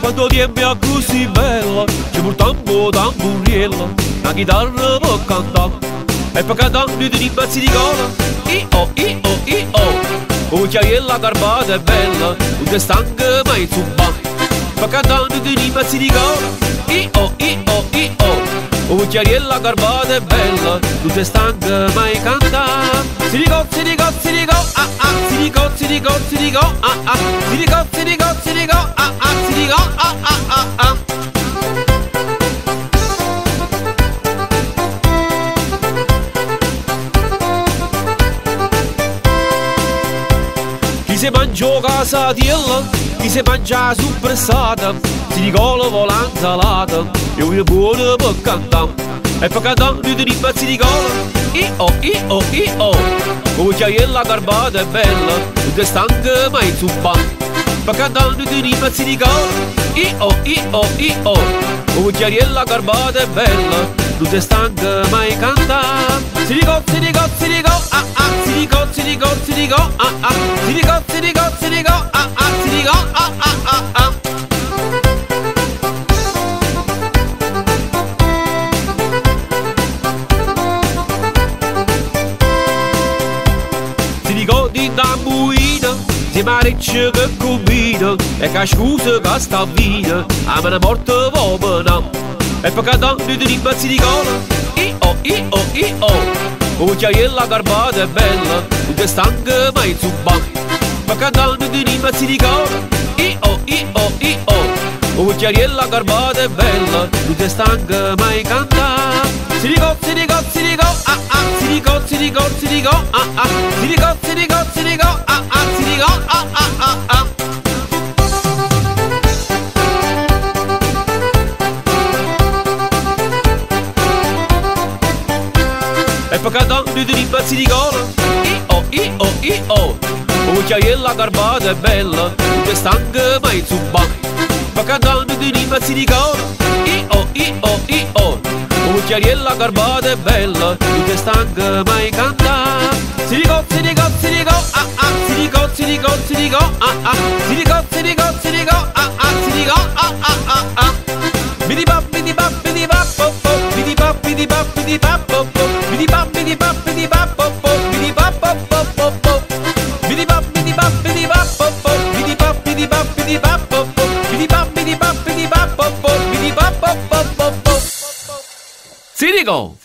quando tiempi a così bella, ci portiamo tamburiella, la chitarra per cantare, e per cantare noi ti pezzi di cola, i-oh, i-oh, i-oh. Cucchiaiella garbata è bella, non ti stanca mai zumba, per cantare noi ti pezzi di cola, i-oh, i-oh, i-oh. Cucchiaiella garbata è bella, non ti stanca mai cantare. Si dico, ah ah, si dico, ah ah, si dico, ah ah, si dico, ah ah ah ah. Chi si mangia casatiella, chi si mangia suppressata, si dico la volanzalata, e una buona per cantare. E per cantare noi ti pezzi di cola, i-oh, i-oh, i-oh. Cucchiaiella garbata è bella, non ti stanca mai zumba, per cantare noi ti pezzi di cola, i-oh, i-oh, i-oh. Cucchiaiella garbata è bella, non ti stanca mai cantare. Si dico, ah ah, si dico, ah ah, si dico, ah ah, si dico, ah ah ah ah. Si dico di tamburina, si mareccia che combina, e che scusa che sta via, a me ne morte vomina. E per cantare noi ti pezzi di cola, i-oh, i-oh, i-oh. Cucchiaiella garbata è bella, non ti stanca mai zumba, per cantare noi ti pezzi di cola, i-oh, i-oh, i-oh. Cucchiaiella garbata è bella, non ti stanca mai cantare. Si dico, ah ah, si dico, ah ah, si dico, ah ah, si dico, ah ah ah ah. E per cantare noi ti pezzi di cola, i-oh, i-oh, i-oh. Cucchiaiella garbata è bella, non ti stanca mai zumba, per cantare noi ti pezzi di cola, i-oh, i-oh, i-oh. Cucchiaiella garbata è bella, non ti stanca mai cantare. Si dico, ah ah, si dico, ah ah, si dico, ah ah, si dico, ah ah ah ah. Bidi bap, bidi bap, bidi bap, pop pop, bidi bap, bidi bap, bidi bap, pop pop, bidi bap, bidi bap, bidi bap, pop pop, bidi bap, pop pop pop pop. Bidi bap, bidi bap, bidi bap, pop pop, bidi bap, bidi bap, bidi bap, pop pop, bidi bap, bidi bap, bidi bap, pop pop, bidi bap, pop pop pop pop. Si dico.